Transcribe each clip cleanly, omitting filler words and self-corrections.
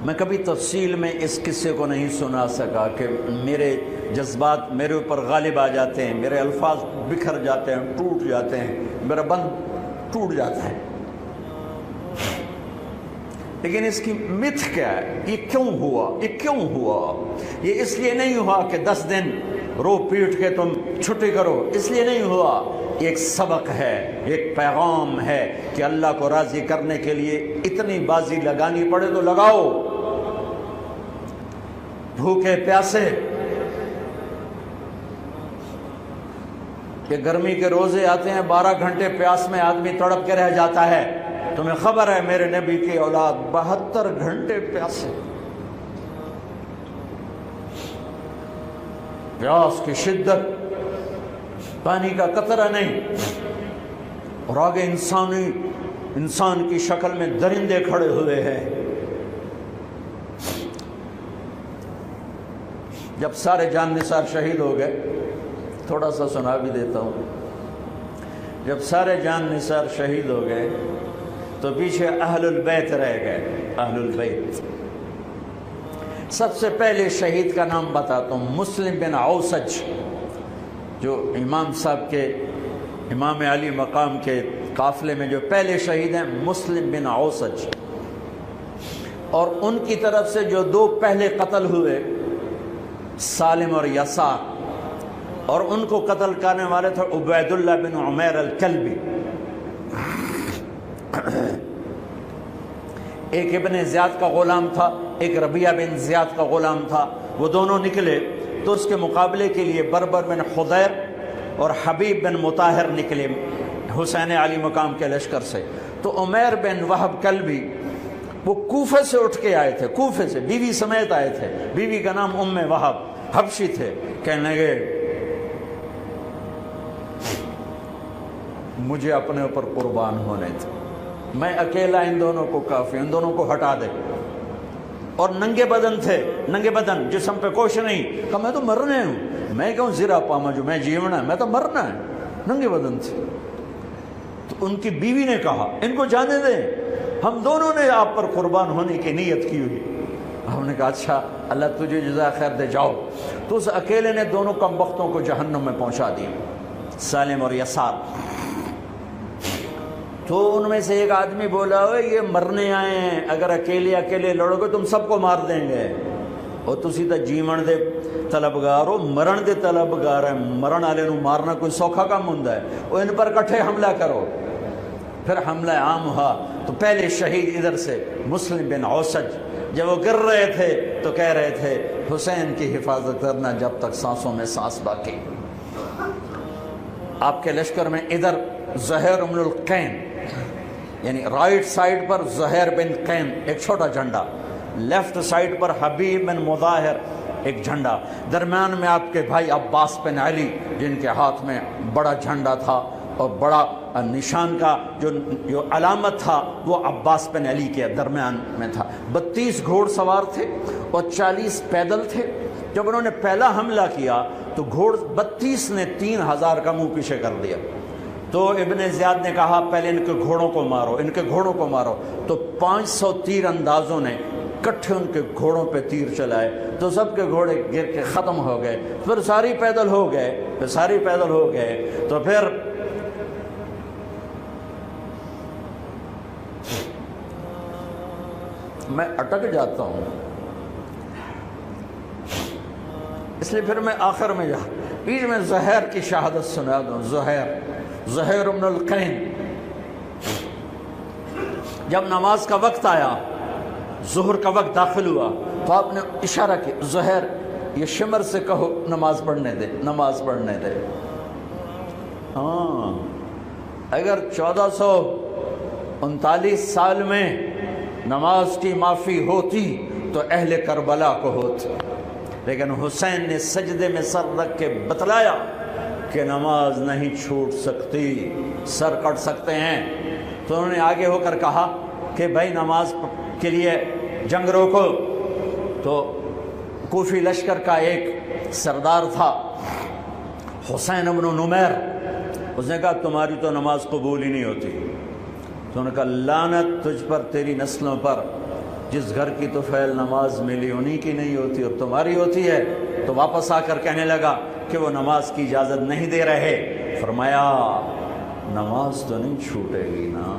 میں کبھی تفصیل میں اس قصے کو نہیں سنا سکا کہ میرے جذبات میرے اوپر غالب آ جاتے ہیں، میرے الفاظ بکھر جاتے ہیں، ٹوٹ جاتے ہیں، میرا بند ٹوٹ جاتا ہے۔ لیکن اس کی متھ کیا ہے؟ یہ کیوں ہوا؟ یہ کیوں ہوا؟ یہ اس لیے نہیں ہوا کہ 10 دن رو پیٹ کے تم چھٹی کرو، اس لیے نہیں ہوا۔ ایک سبق ہے، ایک پیغام ہے کہ اللہ کو راضی کرنے کے لیے اتنی بازی لگانی پڑے تو لگاؤ۔ بھوکے پیاسے، کہ گرمی کے روزے آتے ہیں 12 گھنٹے پیاس میں آدمی تڑپ کے رہ جاتا ہے۔ تمہیں خبر ہے میرے نبی کی اولاد 72 گھنٹے پیاسے، پیاس کی شدت، پانی کا قطرہ نہیں، اور آگے انسان کی شکل میں درندے کھڑے ہوئے ہیں۔ جب سارے جان نثار شہید ہو گئے، تھوڑا سا سنا بھی دیتا ہوں، جب سارے جان نثار شہید ہو گئے تو پیچھے اہل البیت رہ گئے۔ اہل البیت، سب سے پہلے شہید کا نام بتاتا ہوں، مسلم بن اوسج، جو امام صاحب کے، امام علی مقام کے قافلے میں جو پہلے شہید ہیں، مسلم بن اوسج۔ اور ان کی طرف سے جو 2 پہلے قتل ہوئے، سالم اور یسار، اور ان کو قتل کرنے والے تھے عبید اللہ بن عمیر الکلبی۔ ایک ابن زیاد کا غلام تھا، ایک ربیعہ بن زیاد کا غلام تھا۔ وہ دونوں نکلے تو اس کے مقابلے کے لیے بربر بن خدیر اور حبیب بن مطاہر نکلے حسین علی مقام کے لشکر سے۔ تو عمیر بن وہب کلبی وہ کوفے سے اٹھ کے آئے تھے، کوفے سے بیوی سمیت آئے تھے، بیوی کا نام ام وہب، حبشی تھے۔ کہنے لگے مجھے اپنے اوپر قربان ہونے تھے، میں اکیلا ان دونوں کو کافی، ان دونوں کو ہٹا دے۔ اور ننگے بدن تھے، ننگے بدن، جسم پہ کچھ نہیں۔ کہا میں تو مرنے ہوں، میں کیوں زیرہ پاما جو میں جیونا ہے، میں تو مرنا ہے۔ ننگے بدن تھے۔ تو ان کی بیوی نے کہا ان کو جانے دیں، ہم دونوں نے آپ پر قربان ہونے کی نیت کی ہوئی۔ ہم نے کہا اچھا اللہ تجھے جزا خیر دے، جاؤ۔ تو اس اکیلے نے دونوں کمبختوں کو جہنم میں پہنچا دیا، سالم اور یسار۔ تو ان میں سے ایک آدمی بولا یہ مرنے آئے ہیں، اگر اکیلے لڑو گے تم سب کو مار دیں گے، اور تسی تو جیون دے طلبگار ہو، مرن دے طلبگار ہیں، مرن والے نو مارنا کوئی سوکھا کام ہوندا ہے، وہ ان پر کٹھے حملہ کرو۔ پھر حملہ عام ہوا تو پہلے شہید ادھر سے مسلم بن اوسج، جب وہ گر رہے تھے تو کہہ رہے تھے حسین کی حفاظت کرنا جب تک سانسوں میں سانس باقی۔ آپ کے لشکر میں ادھر زہیر بن القین، یعنی رائٹ سائڈ پر زہیر بن قین ایک چھوٹا جھنڈا، لیفٹ سائڈ پر حبیب بن مظاہر ایک جھنڈا، درمیان میں آپ کے بھائی عباس بن علی جن کے ہاتھ میں بڑا جھنڈا تھا، اور بڑا نشان کا جو علامت تھا وہ عباس بن علی کے درمیان میں تھا۔ 32 گھوڑ سوار تھے اور 40 پیدل تھے۔ جب انہوں نے پہلا حملہ کیا تو 32 نے 3000 کا منہ پیچھے کر دیا۔ تو ابن زیاد نے کہا پہلے ان کے گھوڑوں کو مارو، ان کے گھوڑوں کو مارو۔ تو 500 تیر اندازوں نے کٹھے ان کے گھوڑوں پہ تیر چلائے تو سب کے گھوڑے گر کے ختم ہو گئے۔ پھر ساری پیدل ہو گئے، تو پھر میں اٹک جاتا ہوں، اس لیے پھر میں آخر میں بیچ میں زہیر کی شہادت سنا دوں۔ زہیر بن القین، جب نماز کا وقت آیا، ظہر کا وقت داخل ہوا، تو آپ نے اشارہ کیا زہیر یہ شمر سے کہو نماز پڑھنے دے۔ ہاں، اگر 1439 سال میں نماز کی معافی ہوتی تو اہل کربلا کو ہوتی، لیکن حسین نے سجدے میں سر رکھ کے بتلایا کہ نماز نہیں چھوٹ سکتی، سر کٹ سکتے ہیں۔ تو انہوں نے آگے ہو کر کہا کہ بھائی نماز کے لیے جنگ روکو۔ تو کوفی لشکر کا ایک سردار تھا حسین بن نمیر، اس نے کہا تمہاری تو نماز قبول ہی نہیں ہوتی۔ تو انہوں نے کہا لعنت تجھ پر، تیری نسلوں پر، جس گھر کی تو فعل نماز ملی انہی کی نہیں ہوتی اور تمہاری ہوتی ہے. تو واپس آ کر کہنے لگا کہ وہ نماز کی اجازت نہیں دے رہے. فرمایا نماز تو نہیں چھوٹے گی نا.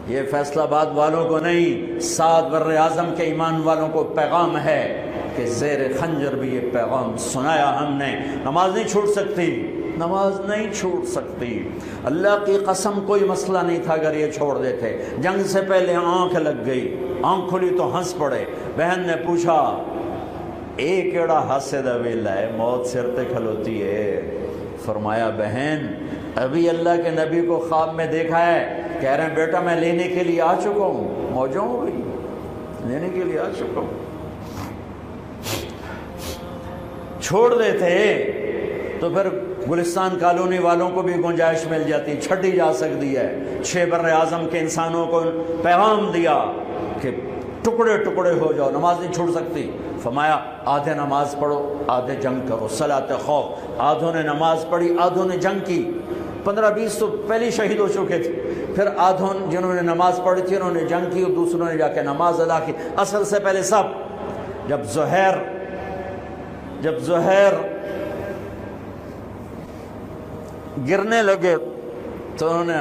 یہ فیصل آباد والوں کو نہیں، 7 بر اعظم کے ایمان والوں کو پیغام ہے کہ زیر خنجر بھی یہ پیغام سنایا ہم نے. نماز نہیں چھوٹ سکتی، نماز نہیں چھوٹ سکتی. اللہ کی قسم کوئی مسئلہ نہیں تھا اگر یہ چھوڑ دیتے. جنگ سے پہلے آنکھ لگ گئی، آنکھ کھلی تو ہنس پڑے. بہن نے پوچھا ایک ایڑا ہاسے دا ویلا ہے، موت سر تے کھلوتی ہے. فرمایا بہن ابھی اللہ کے نبی کو خواب میں دیکھا ہے، کہہ رہے ہیں بیٹا میں لینے کے لیے آ چکا ہوں. موجوں ہو گئی، لینے کے لیے آ چکا ہوں. چھوڑ دیتے تو پھر گلستان کالونی والوں کو بھی گنجائش مل جاتی، چھٹی جا سکتی ہے. 6 بر اعظم کے انسانوں کو پیغام دیا کہ ٹکڑے ٹکڑے ہو جاؤ، نماز نہیں چھوٹ سکتی. فرمایا آدھے نماز پڑھو آدھے جنگ کرو، صلاۃ خوف. آدھوں نے نماز پڑھی آدھوں نے جنگ کی. 15-20 تو پہلے شہید ہو چکے تھے. پھر آدھوں جنہوں نے نماز پڑھی تھی انہوں نے جنگ کی اور دوسروں نے جا کے نماز ادا کی. اصل سے پہلے سب. جب زہیر گرنے لگے تو انہوں نے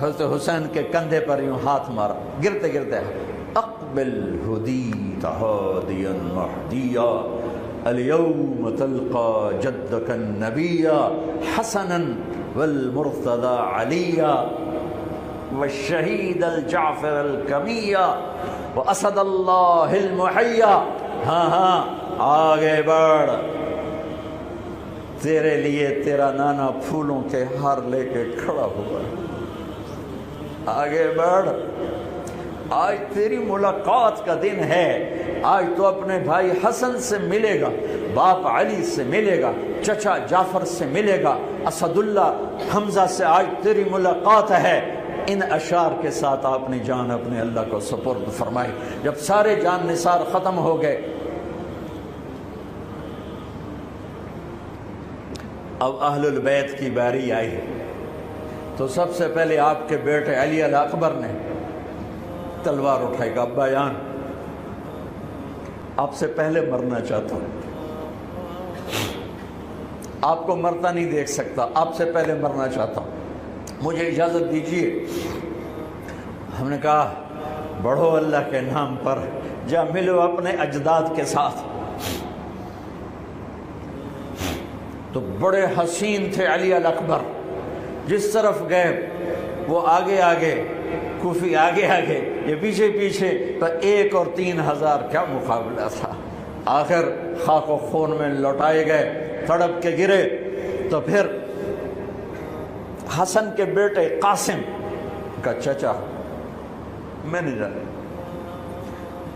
حضرت حسین کے کندھے پر یوں ہاتھ مارا. گرتے گرتے اقبل ہدیت ہادیا مہدیا اليوم تلقى جدك النبي حسنا والمرتضى عليا والشهيد الجعفر الكمية واسد الله المحيا. ہاں آگے بڑھ، تیرے لیے تیرا نانا پھولوں کے ہار لے کے کھڑا ہوا. آگے بڑھ، آج تیری ملاقات کا دن ہے. آج تو اپنے بھائی حسن سے ملے گا، باپ علی سے ملے گا، چچا جعفر سے ملے گا، اسد اللہ حمزہ سے آج تیری ملاقات ہے. ان اشعار کے ساتھ آپ نے جان اپنے اللہ کو سپرد فرمائی. جب سارے جان نثار ختم ہو گئے اب اہل البیت کی باری آئی. تو سب سے پہلے آپ کے بیٹے علی الاکبر نے تلوار اٹھائی گا. ابا جان آپ سے پہلے مرنا چاہتا ہوں، آپ کو مرتا نہیں دیکھ سکتا، آپ سے پہلے مرنا چاہتا ہوں، مجھے اجازت دیجیے. ہم نے کہا بڑھو اللہ کے نام پر، جا ملو اپنے اجداد کے ساتھ. تو بڑے حسین تھے علی الاکبر. جس طرف گئے وہ آگے آگے، کوفی آگے آگے، یہ پیچھے پیچھے. تو 1 اور 3,000 کیا مقابلہ تھا. آخر خاک و خون میں لوٹائے گئے، تڑپ کے گرے. تو پھر حسن کے بیٹے قاسم کا چچا، میں نہیں جانا،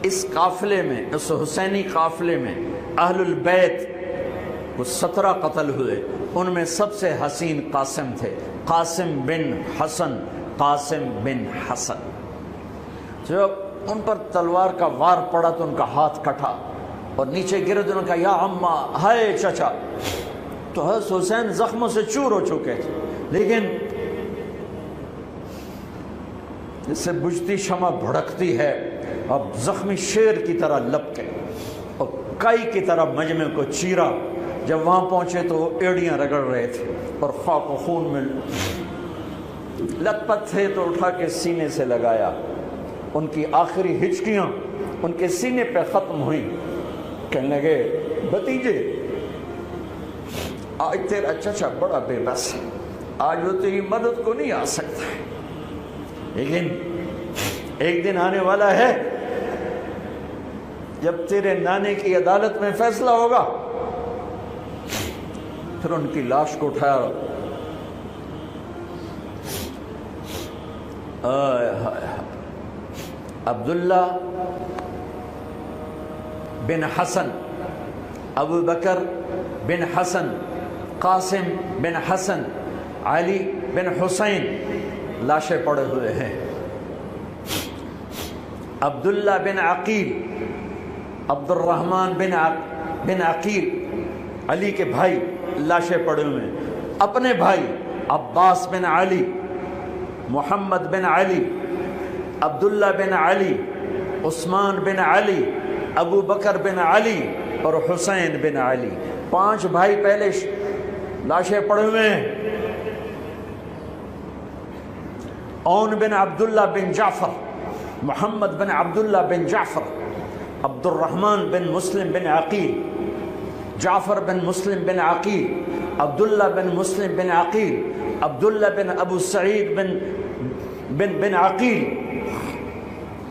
اس قافلے میں، اس حسینی قافلے میں اہل البیت وہ 17 قتل ہوئے. ان میں سب سے حسین قاسم تھے، قاسم بن حسن. قاسم بن حسن جب ان پر تلوار کا وار پڑا تو ان کا ہاتھ کٹا اور نیچے گرے. تو انہوں نے کہا یا اماں، ہائے چچا. تو حضرت حسین زخموں سے چور ہو چکے تھے، لیکن جس سے بجھتی شمع بھڑکتی ہے، اب زخمی شیر کی طرح لپکے اور کائی کی طرح مجمع کو چیرا. جب وہاں پہنچے تو وہ ایڑیاں رگڑ رہے تھے اور خاک و خون میں لت پت تھے. تو اٹھا کے سینے سے لگایا. ان کی آخری ہچکیاں ان کے سینے پہ ختم ہوئیں. کہنے لگے بھتیجے آج تیرا چچا بڑا بے بس ہے، آج وہ تیری مدد کو نہیں آ سکتا ہے، لیکن ایک دن آنے والا ہے جب تیرے نانے کی عدالت میں فیصلہ ہوگا. پھر ان کی لاش کو اٹھایا. عبداللہ بن حسن، ابو بکر بن حسن، قاسم بن حسن، علی بن حسین لاشیں پڑے ہوئے ہیں. عبداللہ بن عقیل، عبد الرحمن بن عقیل، علی کے بھائی لاشیں پڑے ہوئے ہیں. اپنے بھائی عباس بن علی، محمد بن علی، عبداللہ بن علی، عثمان بن علی، ابو بکر بن علی اور حسین بن علی، 5 بھائی پہلے لاشیں پڑے ہوئے ہیں۔ اون بن عبداللہ بن جعفر، محمد بن عبداللہ بن جعفر، عبد الرحمن بن مسلم بن عقیل، جعفر بن مسلم بن عقیل، عبداللہ بن مسلم بن عقیل، عبداللہ بن ابو سعید بن عقیل،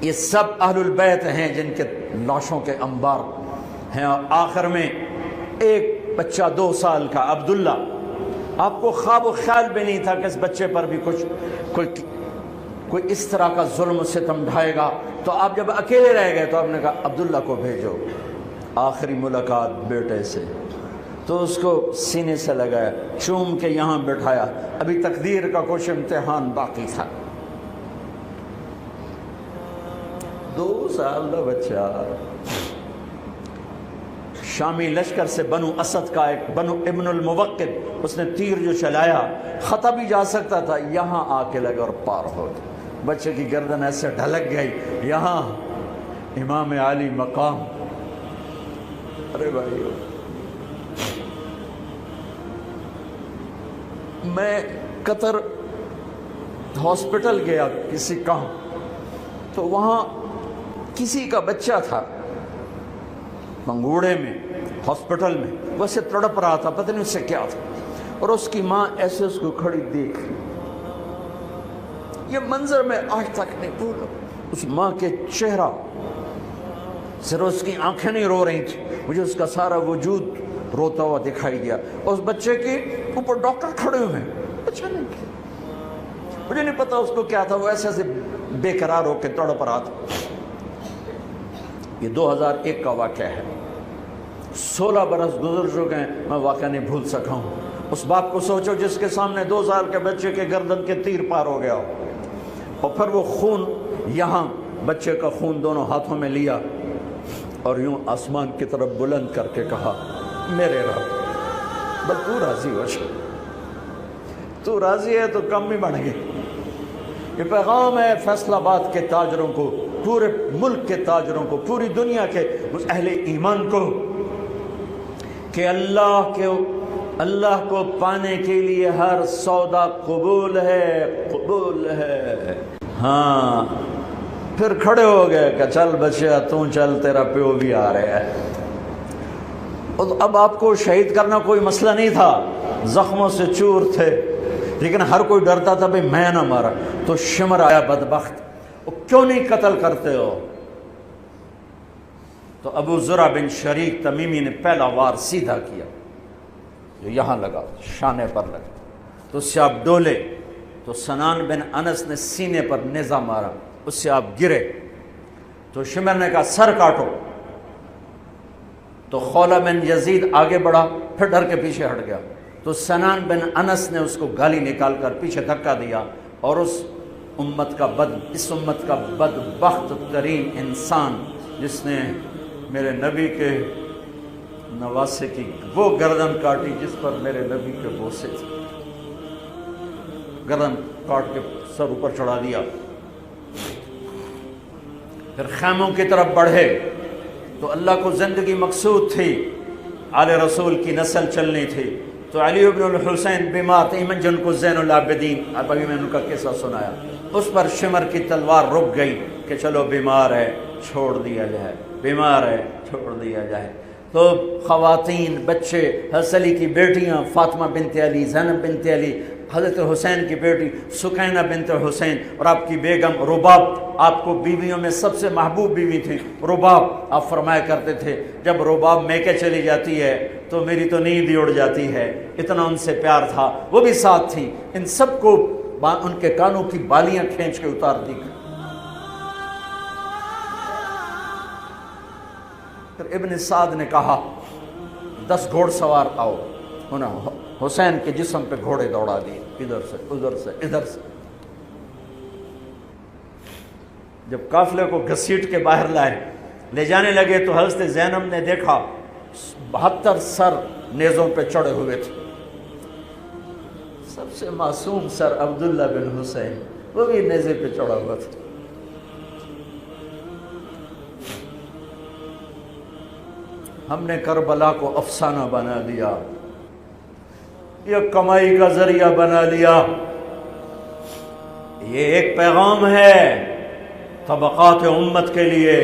یہ سب اہل البیت ہیں جن کے لاشوں کے انبار ہیں۔ اور آخر میں ایک بچہ 2 سال کا عبداللہ، آپ کو خواب و خیال بھی نہیں تھا کہ اس بچے پر بھی کوئی اس طرح کا ظلم و ستم ڈھائے گا، تو آپ جب اکیلے رہ گئے تو آپ نے کہا عبداللہ کو بھیجو۔ آخری ملاقات بیٹے سے، تو اس کو سینے سے لگایا، چوم کے یہاں بٹھایا، ابھی تقدیر کا کچھ امتحان باقی تھا۔ 2 سال کا بچہ، شامی لشکر سے بنو اسد کا ایک بنو ابن الموقد، اس نے تیر جو چلایا، خطا بھی جا سکتا تھا، یہاں آ کے لگا اور پار ہو گیا۔ بچے کی گردن ایسے ڈھلک گئی، یہاں امام علی مقام۔ ارے بھائی، میں قطر ہاسپٹل گیا کسی کام، تو وہاں کسی کا بچہ تھا منگوڑے میں، ہاسپٹل میں، ویسے تڑپ رہا تھا، پتہ نہیں اس سے کیا تھا، اور اس کی ماں ایسے اس کو کھڑی دیکھ، یہ منظر میں آج تک نہیں بھولا۔ اس ماں کے چہرہ، صرف اس کی آنکھیں نہیں رو رہی تھی، مجھے اس کا سارا وجود روتا ہوا دکھائی دیا۔ اس بچے کے اوپر ڈاکٹر کھڑے ہوئے ہیں، اچھا نہیں کیا، مجھے نہیں پتا اس کو کیا تھا، وہ ایسے ایسے بے قرار ہو کے تڑپ رہا تھا۔ یہ 2001 کا واقعہ ہے، 16 برس گزر چکے ہیں، میں واقعہ نہیں بھول سکا ہوں۔ اس باپ کو سوچو جس کے سامنے 2 سال کے بچے کے گردن کے تیر پار ہو گیا ہو، اور پھر وہ خون، یہاں بچے کا خون دونوں ہاتھوں میں لیا اور یوں آسمان کی طرف بلند کر کے کہا، میرے رب، بس تو راضی ہو جا، تو راضی ہے تو کم ہی بڑھ گئے۔ یہ پیغام ہے فیصل آباد کے تاجروں کو، پورے ملک کے تاجروں کو، پوری دنیا کے اہل ایمان کو، کہ اللہ کو پانے کے لیے ہر سودا قبول ہے، قبول ہے۔ ہاں، پھر کھڑے ہو گئے کہ چل بچیا تو چل، تیرا پیو بھی آ رہا ہے۔ اب آپ کو شہید کرنا کوئی مسئلہ نہیں تھا، زخموں سے چور تھے، لیکن ہر کوئی ڈرتا تھا بھئی میں نہ مارا۔ تو شمر آیا بدبخت، کیوں نہیں قتل کرتے ہو؟ تو ابو زرع بن شریک تمیمی نے پہلا وار سیدھا کیا، جو یہاں لگا، شانے پر لگا، تو اس سے آپ ڈولے، تو سنان بن انس نے سینے پر نیزہ مارا، اس سے آپ گرے، تو شمر نے کہا سر کاٹو، تو خولہ بن یزید آگے بڑھا، پھر ڈر کے پیچھے ہٹ گیا، تو سنان بن انس نے اس کو گالی نکال کر پیچھے دھکا دیا، اور اس امت کا بدبخت ترین انسان جس نے میرے نبی کے نواسے کی وہ گردن کاٹی جس پر میرے نبی کے بوسے تھے، گردن کاٹ کے سر اوپر چڑھا دیا۔ پھر خیموں کی طرف بڑھے، تو اللہ کو زندگی مقصود تھی، آل رسول کی نسل چلنی تھی، تو علی ابن الحسین بیمار تھے، ایمن جن کو زین العابدین، اب ابھی میں نے ان کا قصہ سنایا، اس پر شمر کی تلوار رک گئی کہ چلو بیمار ہے چھوڑ دیا جائے، بیمار ہے چھوڑ دیا جائے۔ تو خواتین، بچے، حضرت علی کی بیٹیاں فاطمہ بنت علی، زینب بنت علی، حضرت حسین کی بیٹی سکینہ بنت حسین، اور آپ کی بیگم رباب، آپ کو بیویوں میں سب سے محبوب بیوی تھی رباب۔ آپ فرمایا کرتے تھے جب رباب میکے چلی جاتی ہے تو میری تو نیند ہی اڑ جاتی ہے، اتنا ان سے پیار تھا، وہ بھی ساتھ تھی۔ ان سب کو ان کے کانوں کی بالیاں کھینچ کے اتار دی۔ پھر ابن سعد نے کہا 10 گھوڑ سوار آؤ، انہوں حسین کے جسم پہ گھوڑے دوڑا دیے، ادھر سے ادھر سے ادھر سے۔ جب قافلے کو گھسیٹ کے باہر لائے، لے جانے لگے، تو حضرت زینب نے دیکھا 72 سر نیزوں پہ چڑھے ہوئے تھے، سب سے معصوم سر عبداللہ بن حسین، وہ بھی نیزے پہ چڑھا ہوا تھا۔ ہم نے کربلا کو افسانہ بنا دیا، یہ کمائی کا ذریعہ بنا لیا۔ یہ ایک پیغام ہے طبقات امت کے لیے،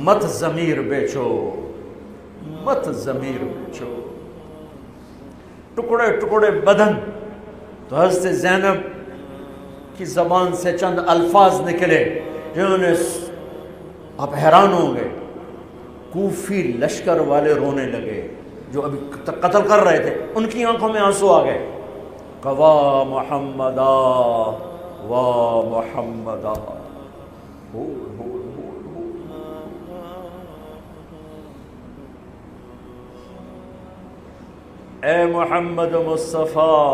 مت ضمیر بیچو، مت ضمیر بیچو۔ ٹکڑے ٹکڑے بدن، تو حضرت زینب کی زبان سے چند الفاظ نکلے جنہوں نے، آپ حیران ہوں گے، کوفی لشکر والے رونے لگے جو ابھی قتل کر رہے تھے، ان کی آنکھوں میں آنسو آ گئے۔ وا محمدا وا محمدا، اے محمد مصطفیٰ،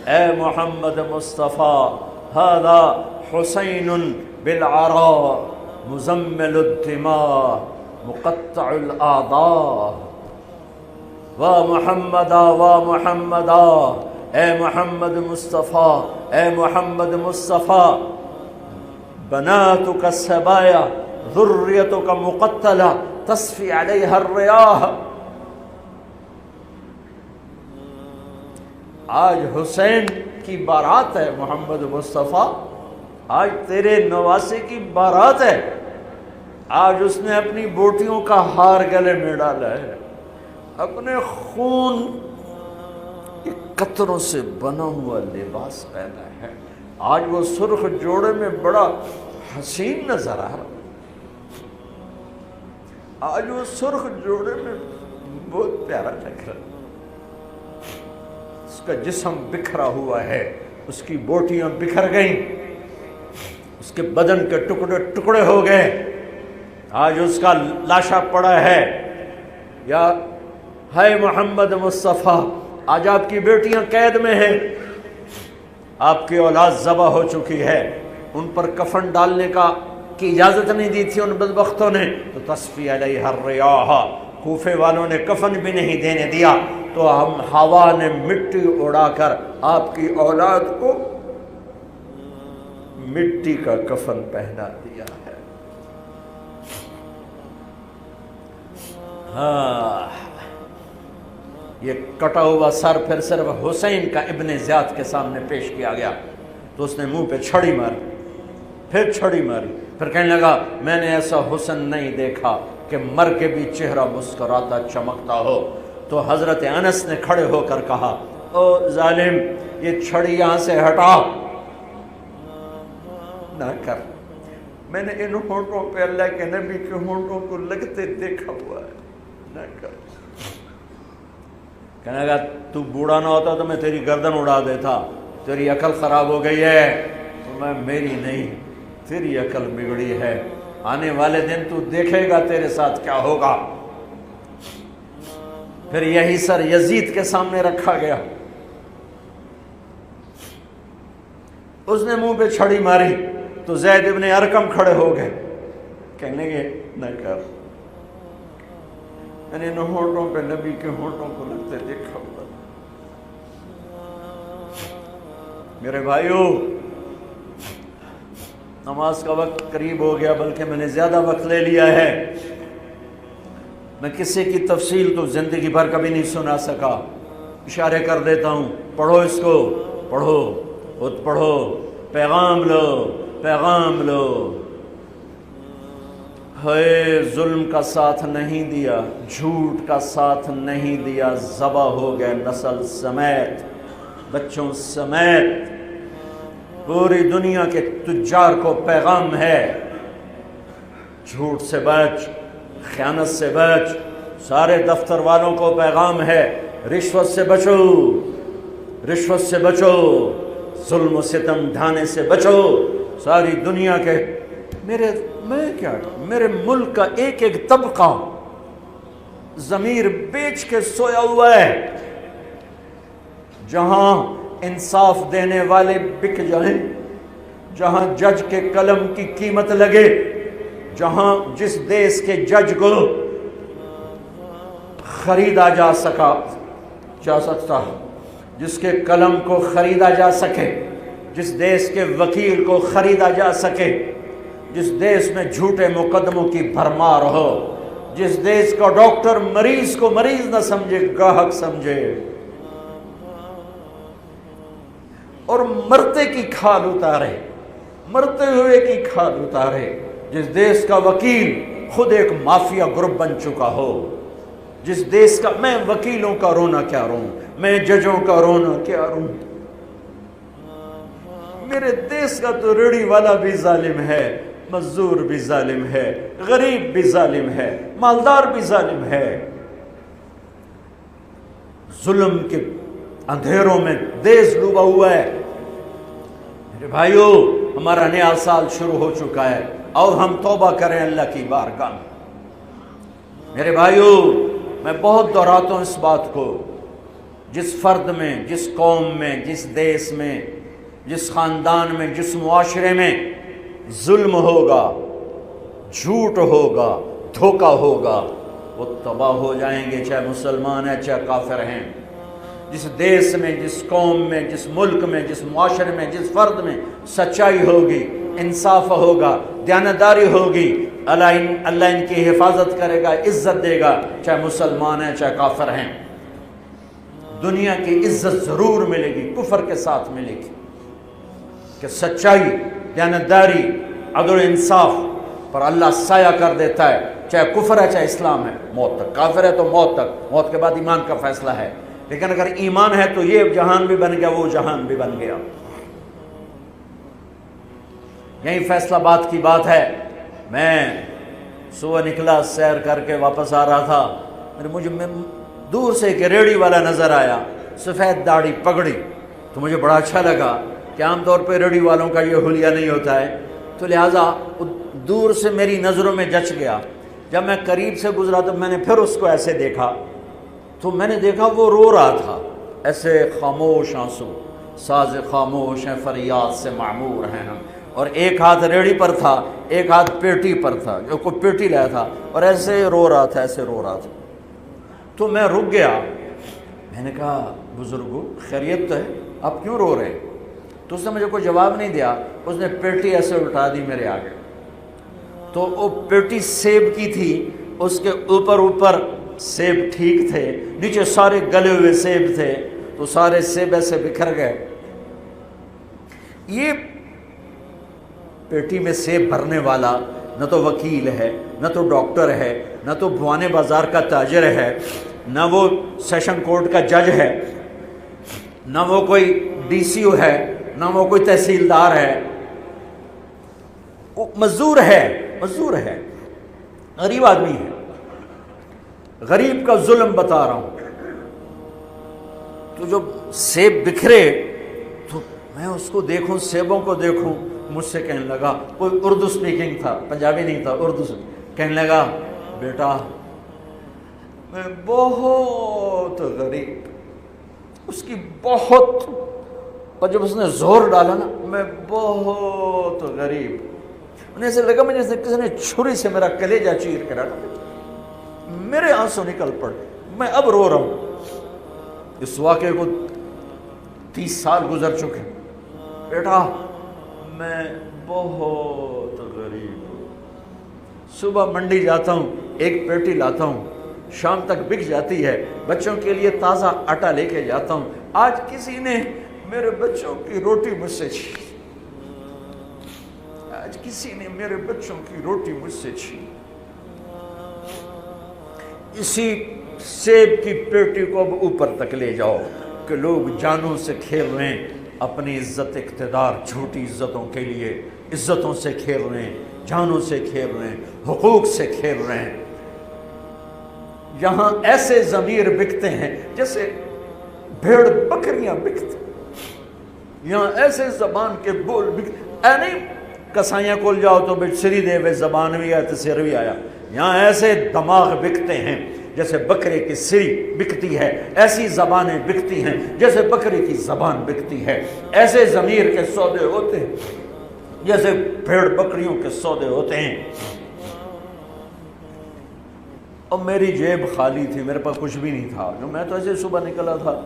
اے محمد مصطفیٰ، هذا حسین بالعراء مزمل الدماء مقطع الاعضاء، وا محمدا وا محمدا، اے محمد مصطفیٰ، اے محمد مصطفیٰ، بناتک السبایا ذریتک مقتلہ تصفی علیہا الریاح۔ آج حسین کی بارات ہے محمد مصطفیٰ، آج تیرے نواسے کی بارات ہے، آج اس نے اپنی بوٹیوں کا ہار گلے میں ڈالا ہے، اپنے خون کے قطروں سے بنا ہوا لباس پہنا ہے، آج وہ سرخ جوڑے میں بڑا حسین نظر آ رہا، آج وہ سرخ جوڑے میں بہت پیارا لگ رہا، اس کا جسم بکھرا ہوا ہے، اس کی بوٹیاں بکھر گئیں، اس کے بدن کے ٹکڑے ٹکڑے ہو گئے، آج اس کا لاشا پڑا ہے۔ یا ہے محمد مصطفیٰ، آج آپ کی بیٹیاں قید میں ہیں، آپ کی اولاد ذبح ہو چکی ہے، ان پر کفن ڈالنے کی اجازت نہیں دی تھی ان بدبختوں نے، تو تصفی علیہ الریاح، کوفے والوں نے کفن بھی نہیں دینے دیا، تو ہم ہوا نے مٹی اڑا کر آپ کی اولاد کو مٹی کا کفن پہنا دیا ہے۔ ہاں، یہ کٹا ہوا سر پھر صرف حسین کا ابن زیاد کے سامنے پیش کیا گیا، تو اس نے منہ پہ چھڑی ماری، پھر چھڑی ماری، پھر کہنے لگا میں نے ایسا حسن نہیں دیکھا کہ مر کے بھی چہرہ مسکراتا چمکتا ہو۔ تو حضرت انس نے کھڑے ہو کر کہا، او ظالم، یہ چھڑی یہاں سے ہٹا، نہ کر، میں نے ان ہونٹوں پہ اللہ کے نبی کے ہونٹوں کو لگتے دیکھا ہوا ہے، نہ کر۔ کہنے لگا تو بوڑھا نہ ہوتا تو میں تیری گردن اڑا دیتا، تیری عقل خراب ہو گئی ہے۔ تو میں میری نہیں، تیری عقل بگڑی ہے، آنے والے دن تو دیکھے گا تیرے ساتھ کیا ہوگا۔ پھر یہی سر یزید کے سامنے رکھا گیا، اس نے منہ پہ چھڑی ماری، تو زید ابن ارقم کھڑے ہو گئے، کہنے لگے نہ کر، میں نے ان ہونٹوں پہ نبی کے ہونٹوں کو لگتے دیکھا ہوا۔ میرے بھائیو، نماز کا وقت قریب ہو گیا، بلکہ میں نے زیادہ وقت لے لیا ہے، میں کسی کی تفصیل تو زندگی بھر کبھی نہیں سنا سکا، اشارے کر دیتا ہوں، پڑھو اس کو، پڑھو، خود پڑھو، پیغام لو، پیغام لو۔ ہے ظلم کا ساتھ نہیں دیا، جھوٹ کا ساتھ نہیں دیا، ذبح ہو گئے نسل سمیت، بچوں سمیت۔ پوری دنیا کے تجار کو پیغام ہے، جھوٹ سے بچ، خیانت سے بچ، سارے دفتر والوں کو پیغام ہے، رشوت سے بچو، رشوت سے بچو، ظلم و ستم ڈھانے سے بچو۔ ساری دنیا کے میرے ملک کا ایک ایک طبقہ ضمیر بیچ کے سویا ہوا ہے، جہاں انصاف دینے والے بک جائیں، جہاں جج کے قلم کی قیمت لگے، جہاں جس دیش کے جج کو خریدا جا سکتا، جس کے قلم کو خریدا جا سکے، جس دیش کے وکیل کو خریدا جا سکے، جس دیش میں جھوٹے مقدموں کی بھرمار ہو، جس دیش کا ڈاکٹر مریض کو مریض نہ سمجھے گاہک سمجھے اور مرتے کی کھال اتارے، مرتے ہوئے کی کھال اتارے، جس دیش کا وکیل خود ایک مافیا گروپ بن چکا ہو، جس دیش کا، میں وکیلوں کا رونا کیا روں، میں ججوں کا رونا کیا روں، میرے دیش کا تو ریڑھی والا بھی ظالم ہے، مزدور بھی ظالم ہے، غریب بھی ظالم ہے، مالدار بھی ظالم ہے، ظلم کے اندھیروں میں دیش ڈوبا ہوا ہے۔ میرے بھائیو، ہمارا نیا سال شروع ہو چکا ہے اور ہم توبہ کریں اللہ کی بارگاہ میں۔ میرے بھائیو، میں بہت دہراتا ہوں اس بات کو، جس فرد میں، جس قوم میں، جس دیش میں، جس خاندان میں، جس معاشرے میں ظلم ہوگا، جھوٹ ہوگا، دھوکہ ہوگا، وہ تباہ ہو جائیں گے، چاہے مسلمان ہیں چاہے کافر ہیں۔ جس دیش میں، جس قوم میں، جس ملک میں، جس معاشرے میں، جس فرد میں سچائی ہوگی، انصاف ہوگا، دیانتداری ہوگی، اللہ ان کی حفاظت کرے گا، عزت دے گا، چاہے مسلمان ہیں چاہے کافر ہیں۔ دنیا کی عزت ضرور ملے گی، کفر کے ساتھ ملے گی، کہ سچائی، دیانتداری، عدل و انصاف پر اللہ سایہ کر دیتا ہے، چاہے کفر ہے چاہے اسلام ہے، موت تک۔ کافر ہے تو موت تک، موت کے بعد ایمان کا فیصلہ ہے، لیکن اگر ایمان ہے تو یہ جہان بھی بن گیا، وہ جہان بھی بن گیا۔ یہی فیصلہ بات کی بات ہے۔ میں صبح نکلا، سیر کر کے واپس آ رہا تھا، مجھے دور سے ایک ریڑھی والا نظر آیا، سفید داڑھی پگڑی، تو مجھے بڑا اچھا لگا کہ عام طور پہ ریڑھی والوں کا یہ حلیہ نہیں ہوتا ہے، تو لہٰذا دور سے میری نظروں میں جچ گیا۔ جب میں قریب سے گزرا تو میں نے پھر اس کو ایسے دیکھا، تو میں نے دیکھا وہ رو رہا تھا، ایسے خاموش آنسو، ساز خاموش ہیں فریاد سے معمور ہیں ہم، اور ایک ہاتھ ریڑھی پر تھا، ایک ہاتھ پیٹی پر تھا، جو کوئی پیٹی لایا تھا، اور ایسے رو رہا تھا، ایسے رو رہا تھا۔ تو میں رک گیا، میں نے کہا بزرگو خیریت تو ہے، آپ کیوں رو رہے ہیں؟ تو اس نے مجھے کوئی جواب نہیں دیا، اس نے پیٹی ایسے اٹھا دی میرے آگے، تو وہ پیٹی سیب کی تھی، اس کے اوپر سیب ٹھیک تھے، نیچے سارے گلے ہوئے سیب تھے، تو سارے سیب ایسے بکھر گئے۔ یہ پیٹی میں سیب بھرنے والا نہ تو وکیل ہے، نہ تو ڈاکٹر ہے، نہ تو بھوانے بازار کا تاجر ہے، نہ وہ سیشن کورٹ کا جج ہے، نہ وہ کوئی ڈی سی او ہے، نہ وہ کوئی تحصیلدار ہے، وہ مزدور ہے، غریب آدمی ہے۔ غریب کا ظلم بتا رہا ہوں۔ تو جب سیب بکھرے تو میں اس کو دیکھوں، سیبوں کو دیکھوں، مجھ سے کہنے لگا، کوئی اردو سپیکنگ تھا، پنجابی نہیں تھا، اردو سے کہنے لگا، بیٹا میں بہت غریب، اس کی بہت، اور جب اس نے زور ڈالا نا، میں بہت غریب، انہیں ایسے لگا مجھے کسی نے چھری سے میرا کلیجہ چیر کے رکھا، میرے آنسو نکل پڑے، میں اب رو رہا ہوں۔ اس واقعے کو 30 سال گزر چکے۔ بیٹا میں بہت غریب ہوں، صبح منڈی جاتا ہوں، ایک پیٹی لاتا ہوں، شام تک بک جاتی ہے، بچوں کے لیے تازہ آٹا لے کے جاتا ہوں، آج کسی نے میرے بچوں کی روٹی مجھ سے چھین، آج کسی نے میرے بچوں کی روٹی مجھ سے چھین۔ اسی سیب کی پیٹی کو اب اوپر تک لے جاؤ کہ لوگ جانوں سے کھیل رہے ہیں، اپنی عزت اقتدار جھوٹی عزتوں کے لیے عزتوں سے کھیل رہے ہیں، جانوں سے کھیل رہے ہیں، حقوق سے کھیل رہے ہیں۔ یہاں ایسے ضمیر بکتے ہیں جیسے بھیڑ بکریاں بکتے، یہاں ایسے زبان کے بول بکتے، اے نہیں کسائیاں کول جاؤ تو بچ سری دے وے زبان بھی آیا تو سر بھی آیا، یہاں ایسے دماغ بکتے ہیں جیسے بکرے کی سری بکتی ہے، ایسی زبانیں بکتی ہیں جیسے بکرے کی زبان بکتی ہے، ایسے ضمیر کے سودے ہوتے ہیں جیسے بھیڑ بکریوں کے سودے ہوتے ہیں۔ اور میری جیب خالی تھی، میرے پاس کچھ بھی نہیں تھا، میں تو ایسے صبح نکلا تھا،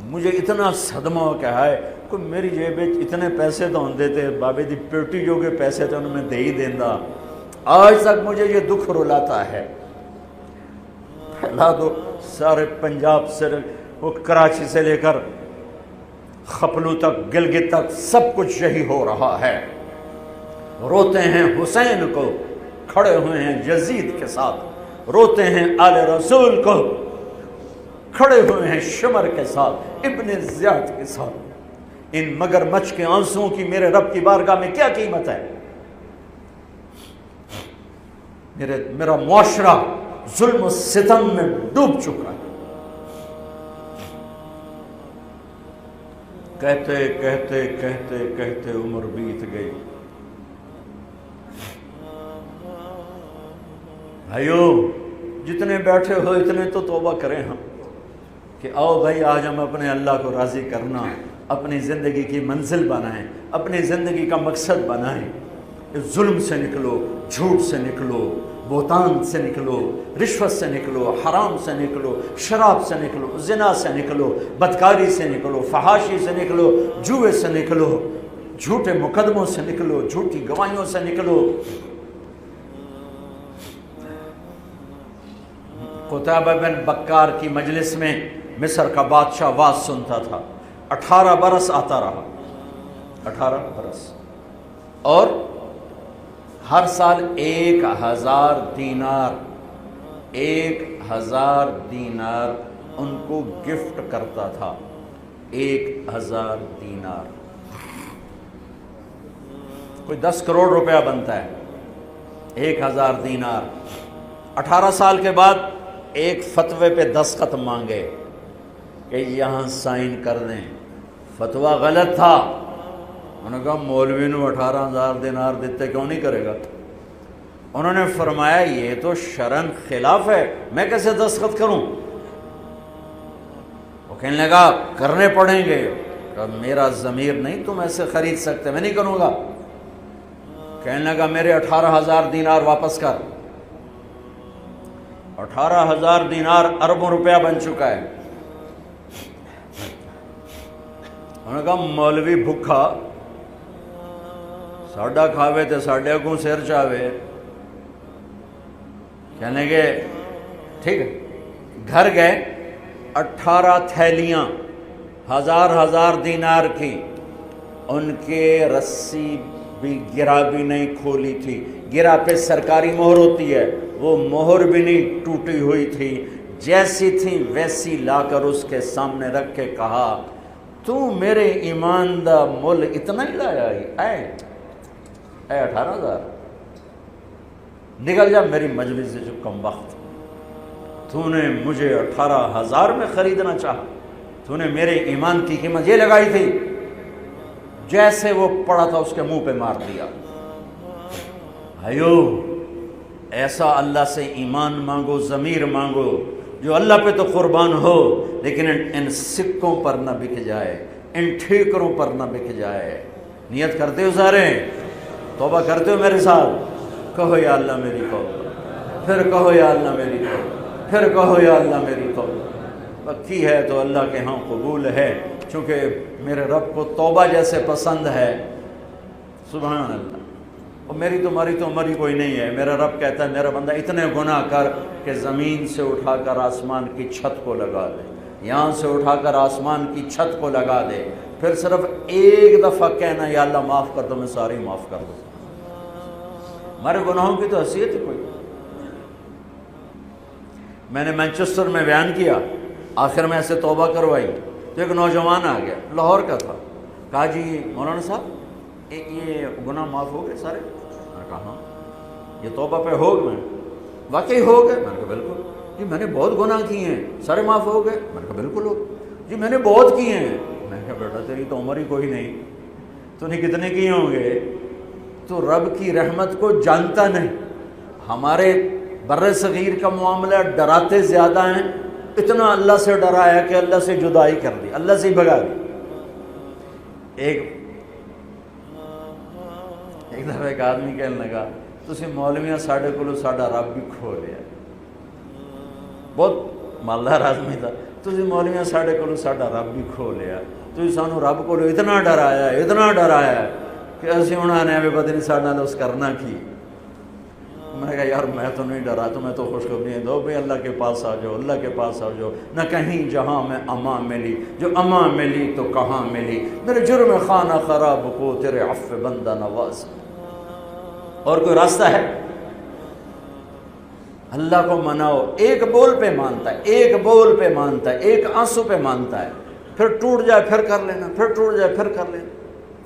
مجھے اتنا صدمہ ہو کہ ہائے کوئی میری جیب اتنے پیسے تو ہوں دیتے، بابے دی پیٹی جو کہ پیسے تھے انہوں میں دے ہی دینا۔ آج تک مجھے یہ دکھ رلاتا ہے پھیلا دو سارے پنجاب سے، وہ کراچی سے لے کر خپلو تک، گلگت تک، سب کچھ یہی ہو رہا ہے۔ روتے ہیں حسین کو، کھڑے ہوئے ہیں یزید کے ساتھ، روتے ہیں آل رسول کو، کھڑے ہوئے ہیں شمر کے ساتھ، ابن زیاد کے ساتھ۔ ان مگر مچھ کے آنسوؤں کی میرے رب کی بارگاہ میں کیا قیمت ہے؟ میرا معاشرہ ظلم و ستم میں ڈوب چکا ہے۔ کہتے کہتے کہتے کہتے عمر بیت گئی۔ بھائیو جتنے بیٹھے ہو اتنے تو توبہ کریں ہم، کہ آؤ بھائی آج ہم اپنے اللہ کو راضی کرنا، اپنی زندگی کی منزل بنائیں، اپنی زندگی کا مقصد بنائیں۔ ظلم سے نکلو، جھوٹ سے نکلو، بہتان سے نکلو، رشوت سے نکلو، حرام سے نکلو، شراب سے نکلو، زنا سے نکلو، بدکاری سے نکلو، فحاشی سے نکلو، جوئے سے نکلو، جھوٹے مقدموں سے نکلو، جھوٹی گواہیوں سے نکلو۔ قتیبہ بن بکار کی مجلس میں مصر کا بادشاہ واز سنتا تھا، 18 برس آتا رہا، 18 برس، اور ہر سال 1000 دینار، 1000 دینار ان کو گفٹ کرتا تھا، 1000 دینار، کوئی 10 کروڑ روپیہ بنتا ہے، 1000 دینار۔ 18 سال کے بعد ایک فتوے پہ دستخط مانگے کہ یہاں سائن کر دیں، فتویٰ غلط تھا۔ انہوں نے کہا مولوی نو 18,000 دینار دیتے کیوں نہیں کرے گا؟ انہوں نے فرمایا یہ تو شرعاً خلاف ہے، میں کیسے دستخط کروں؟ وہ کہنے لگا کرنے پڑیں گے۔ کہا میرا ضمیر نہیں تم ایسے خرید سکتے، میں نہیں کروں گا۔ کہنے لگا میرے 18,000 دینار واپس کر۔ 18,000 دینار اربوں روپیہ بن چکا ہے۔ انہوں نے کہا مولوی بھکھا ساڈا کھاوے تے ساڈے اگوں سر چاوے۔ کہنے گے ٹھیک ہے، گھر گئے، 18 تھیلیاں 1000 دینار کی، ان کے رسی بھی گرا بھی نہیں کھولی تھی، گرا پہ سرکاری مہر ہوتی ہے، وہ مہر بھی نہیں ٹوٹی ہوئی تھی، جیسی تھی ویسی لا کر اس کے سامنے رکھ کے کہا تو میرے ایمان دا مول اتنا ہی لایا اے 18,000، نکل جا میری مجلس سے جو کم وقت، تو نے مجھے 18,000 میں خریدنا چاہا، تو نے میرے ایمان کی قیمت یہ لگائی تھی۔ جیسے وہ پڑا تھا اس کے منہ پہ مار دیا۔ بھائیو ایسا اللہ سے ایمان مانگو، ضمیر مانگو جو اللہ پہ تو قربان ہو، لیکن ان سکوں پر نہ بک جائے، ان ٹھیکروں پر نہ بک جائے۔ نیت کرتے ہو سارے؟ توبہ کرتے ہو میرے ساتھ؟ کہو یا اللہ میری توبہ، پھر کہو یا اللہ میری توبہ، پھر کہو یا اللہ میری توبہ۔ کی ہے تو اللہ کے ہاں قبول ہے، چونکہ میرے رب کو توبہ جیسے پسند ہے۔ سبحان اللہ۔ اور میری تمہاری تو عمر ہی کوئی نہیں ہے۔ میرا رب کہتا ہے میرا بندہ اتنے گناہ کر کہ زمین سے اٹھا کر آسمان کی چھت کو لگا دے، یہاں سے اٹھا کر آسمان کی چھت کو لگا دے، پھر صرف ایک دفعہ کہنا یا اللہ معاف کر دو، میں ساری معاف کر دوں۔ ہمارے گناہوں کی تو حیثیت ہے کوئی۔ میں نے مانچسٹر میں بیان کیا، آخر میں ایسے توبہ کروائی تو ایک نوجوان آ گیا، لاہور کا تھا، کہا جی مولانا صاحب یہ گناہ معاف ہو گئے سارے؟ میں نے کہا ہاں۔ یہ توبہ پہ ہو گئے؟ واقعی ہو گئے؟ میں نے کہا بالکل۔ جی میں نے بہت گناہ کیے ہیں، سارے معاف ہو گئے؟ میں نے کہا بالکل ہو گئے۔ جی میں نے بہت کیے ہیں۔ میں نے کہا بیٹا تیری تو عمر ہی کوئی نہیں، تو نے کتنے کیے ہوں گے؟ تو رب کی رحمت کو جانتا نہیں۔ ہمارے بر صغیر کا معاملہ ڈراتے زیادہ ہیں، اتنا اللہ سے ڈرایا کہ اللہ سے جدائی کر دی، اللہ سے ہی بھگا دی۔ ایک دفعہ ایک آدمی کہنے لگا تسی مولویاں ساڈے کولو ساڈا رب بھی کھو لیا۔ بہت مالدار آدمی تھا۔ تسی مولویاں ساڈے کولو ساڈا رب بھی کھو لیا، تسی سانو رب کولو اتنا ڈرایا اتنا ڈرایا کہ اسی ہن آنے پتہ نہیں ساڈے نال اس کرنا کی۔ میں نے کہا یار میں تو نہیں ڈرا، تمہیں تو خوشخبری دو بھائی اللہ کے پاس آ جاؤ، اللہ کے پاس آ جاؤ، نہ کہیں جہاں میں امان ملی، جو امان ملی تو کہاں ملی، میرے جرم خانہ خراب کو تیرے عفو بندہ نواز۔ اور کوئی راستہ ہے؟ اللہ کو مناؤ، ایک بول پہ مانتا ہے، ایک بول پہ مانتا ہے، ایک آنسو پہ مانتا ہے، پھر ٹوٹ جائے پھر کر لینا، پھر ٹوٹ جائے پھر کر لینا۔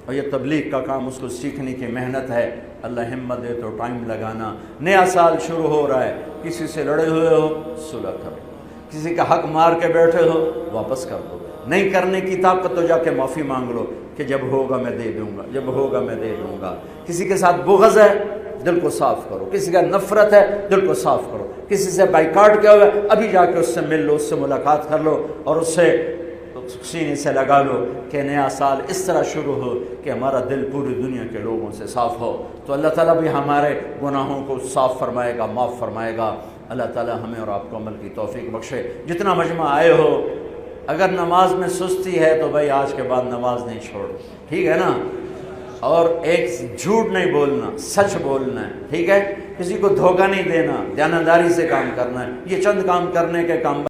اور یہ تبلیغ کا کام، اس کو سیکھنے کی محنت ہے، اللہ ہمت دے تو ٹائم لگانا۔ نیا سال شروع ہو رہا ہے، کسی سے لڑے ہوئے ہو صلح کرو، کسی کا حق مار کے بیٹھے ہو واپس کر دو، نہیں کرنے کی طاقت تو جا کے معافی مانگ لو کہ جب ہوگا میں دے دوں گا، جب ہوگا میں دے دوں گا۔ کسی کے ساتھ بغض ہے دل کو صاف کرو، کسی کا نفرت ہے دل کو صاف کرو، کسی سے بائیکاٹ کیا ہوا ہے ابھی جا کے اس سے مل لو، اس سے ملاقات کر لو، اور اس سے سینے سے لگا لو کہ نیا سال اس طرح شروع ہو کہ ہمارا دل پوری دنیا کے لوگوں سے صاف ہو۔ تو اللہ تعالیٰ بھی ہمارے گناہوں کو صاف فرمائے گا، معاف فرمائے گا۔ اللہ تعالیٰ ہمیں اور آپ کو عمل کی توفیق بخشے۔ جتنا مجمع آئے ہو، اگر نماز میں سستی ہے تو بھائی آج کے بعد نماز نہیں چھوڑ، ٹھیک ہے نا؟ اور ایک جھوٹ نہیں بولنا، سچ بولنا ہے، ٹھیک ہے؟ کسی کو دھوکہ نہیں دینا، دیانتداری سے کام کرنا ہے۔ یہ چند کام کرنے کے کام